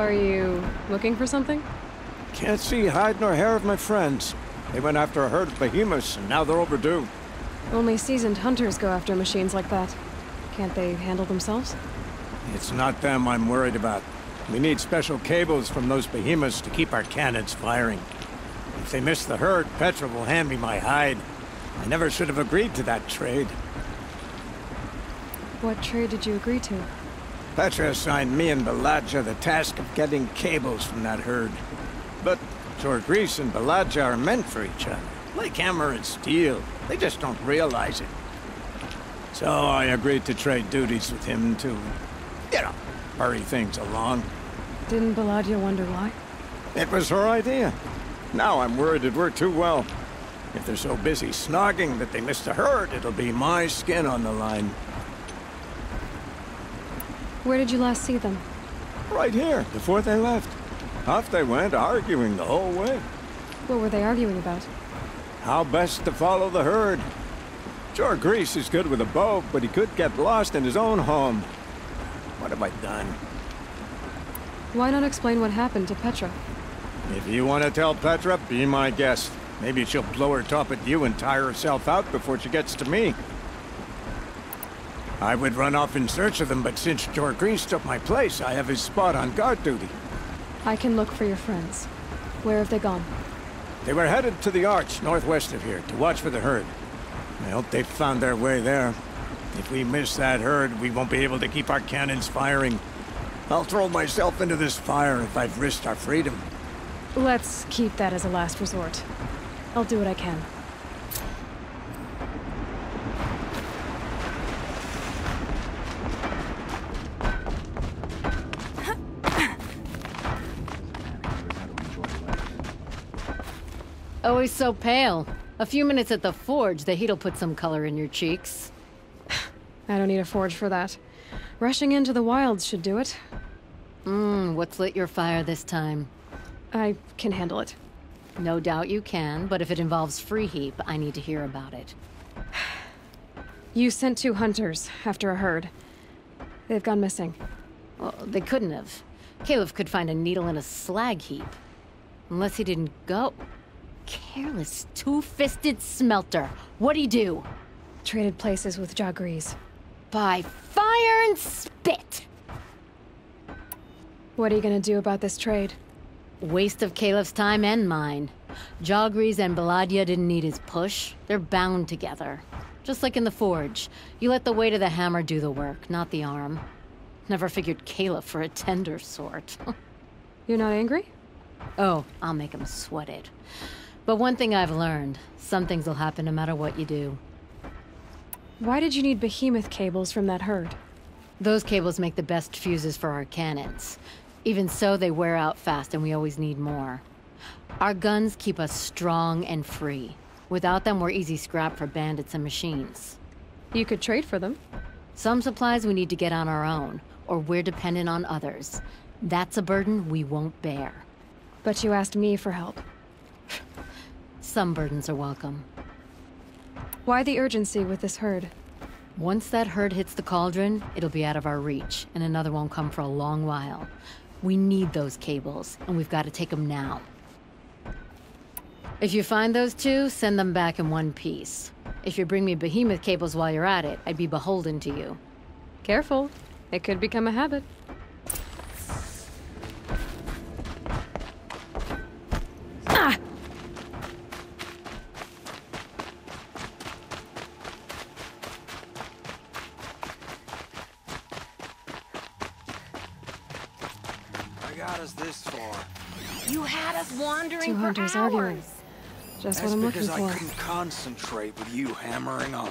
Are you looking for something? Can't see hide nor hair of my friends. They went after a herd of behemoths, and now they're overdue. Only seasoned hunters go after machines like that. Can't they handle themselves? It's not them I'm worried about. We need special cables from those behemoths to keep our cannons firing. If they miss the herd, Petra will hand me my hide. I never should have agreed to that trade. What trade did you agree to? Petra assigned me and Baladja the task of getting cables from that herd. But Jorgris and Baladja are meant for each other, like hammer and steel. They just don't realize it. So I agreed to trade duties with him to, hurry things along. Didn't Baladja wonder why? It was her idea. Now I'm worried it worked too well. If they're so busy snogging that they miss the herd, it'll be my skin on the line. Where did you last see them? Right here, before they left. Off they went, arguing the whole way. What were they arguing about? How best to follow the herd. Jorgris is good with a bow, but he could get lost in his own home. What have I done? Why not explain what happened to Petra? If you want to tell Petra, be my guest. Maybe she'll blow her top at you and tire herself out before she gets to me. I would run off in search of them, but since Jorgris took my place, I have his spot on guard duty. I can look for your friends. Where have they gone? They were headed to the arch northwest of here to watch for the herd. I hope they found their way there. If we miss that herd, we won't be able to keep our cannons firing. I'll throw myself into this fire if I've risked our freedom. Let's keep that as a last resort. I'll do what I can. Always so pale. A few minutes at the forge, the heat'll put some color in your cheeks. I don't need a forge for that. Rushing into the wilds should do it. What's lit your fire this time? I can handle it. No doubt you can, but if it involves free heap, I need to hear about it. You sent 2 hunters after a herd. They've gone missing. Well, they couldn't have. Caleb could find a needle in a slag heap. Unless he didn't go. Careless, two-fisted smelter. What'd he do? Traded places with Jorgris. By fire and spit! What are you gonna do about this trade? Waste of Caleb's time and mine. Jorgris and Baladja didn't need his push. They're bound together. Just like in the forge. You let the weight of the hammer do the work, not the arm. Never figured Caleb for a tender sort. You're not angry? Oh, I'll make him sweat it. But one thing I've learned, some things will happen no matter what you do. Why did you need behemoth cables from that herd? Those cables make the best fuses for our cannons. Even so, they wear out fast and we always need more. Our guns keep us strong and free. Without them, we're easy scrap for bandits and machines. You could trade for them. Some supplies we need to get on our own, or we're dependent on others. That's a burden we won't bear. But you asked me for help. Some burdens are welcome. Why the urgency with this herd? Once that herd hits the cauldron, it'll be out of our reach, and another won't come for a long while. We need those cables, and we've got to take them now. If you find those 2, send them back in one piece. If you bring me behemoth cables while you're at it, I'd be beholden to you. Careful. It could become a habit. Ah! I got us this far. You had us wandering 2 for hunters hours. arguing. Just That's what I'm looking because I for. couldn't concentrate with you hammering on.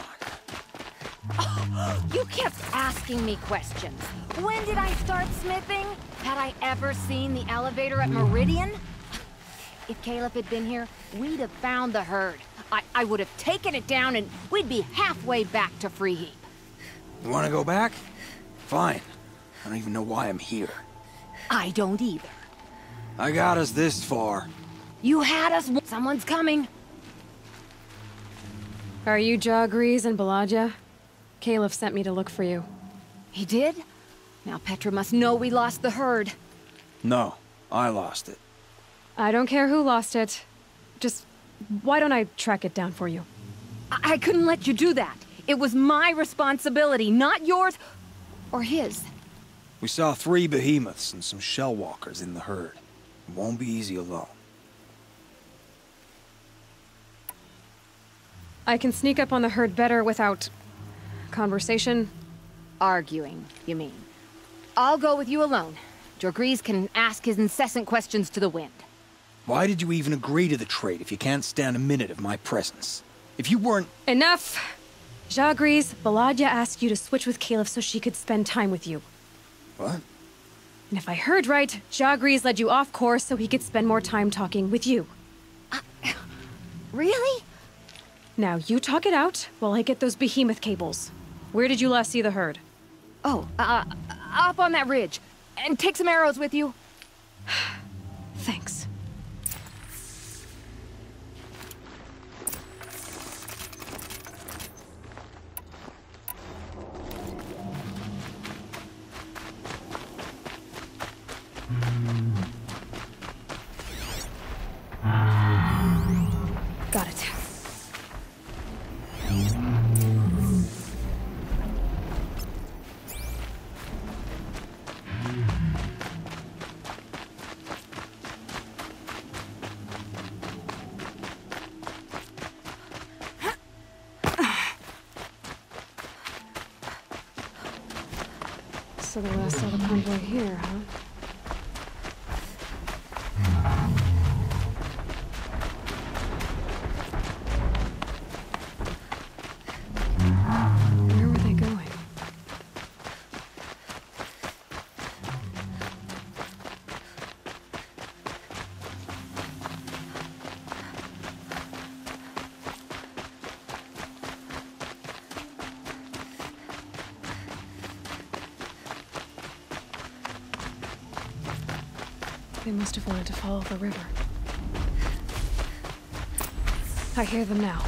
You kept asking me questions. When did I start smithing? Had I ever seen the elevator at Meridian? If Caleb had been here, we'd have found the herd. I would have taken it down and we'd be halfway back to Freeheap. You want to go back? Fine. I don't even know why I'm here. I don't either. I got us this far. You had us. Someone's coming. Are you Jorgris and Baladja? Caleb sent me to look for you. He did? Now Petra must know we lost the herd. No, I lost it. I don't care who lost it. Just, why don't I track it down for you? I couldn't let you do that. It was my responsibility, not yours or his. We saw 3 behemoths and some shell walkers in the herd. It won't be easy alone. I can sneak up on the herd better without... conversation? Arguing, you mean? I'll go with you alone. Jorgriz can ask his incessant questions to the wind. Why did you even agree to the trade if you can't stand a minute of my presence? If you weren't... Enough! Jorgriz, Baladia asked you to switch with Caliph so she could spend time with you. What? And if I heard right, Jorgriz led you off course so he could spend more time talking with you. Really? Now you talk it out while I get those behemoth cables. Where did you last see the herd? Oh, up on that ridge. And take some arrows with you. Thanks. Got it. So the last saw the convoy here, huh? Where were they going? They must have wanted to follow the river. I hear them now.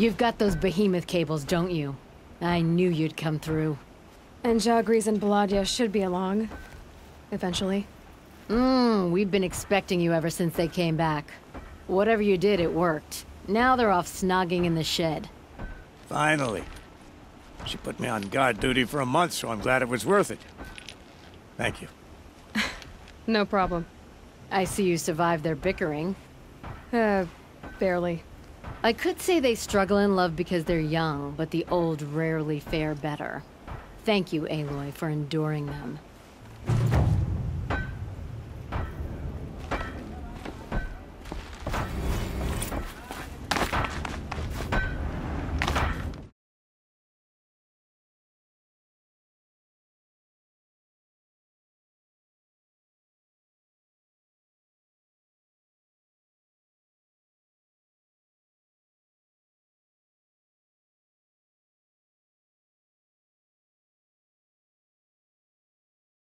You've got those behemoth cables, don't you? I knew you'd come through. And Jagris and Baladia should be along. Eventually. We've been expecting you ever since they came back. Whatever you did, it worked. Now they're off snogging in the shed. Finally. She put me on guard duty for a month, so I'm glad it was worth it. Thank you. No problem. I see you survived their bickering. Barely. I could say they struggle in love because they're young, but the old rarely fare better. Thank you, Aloy, for enduring them.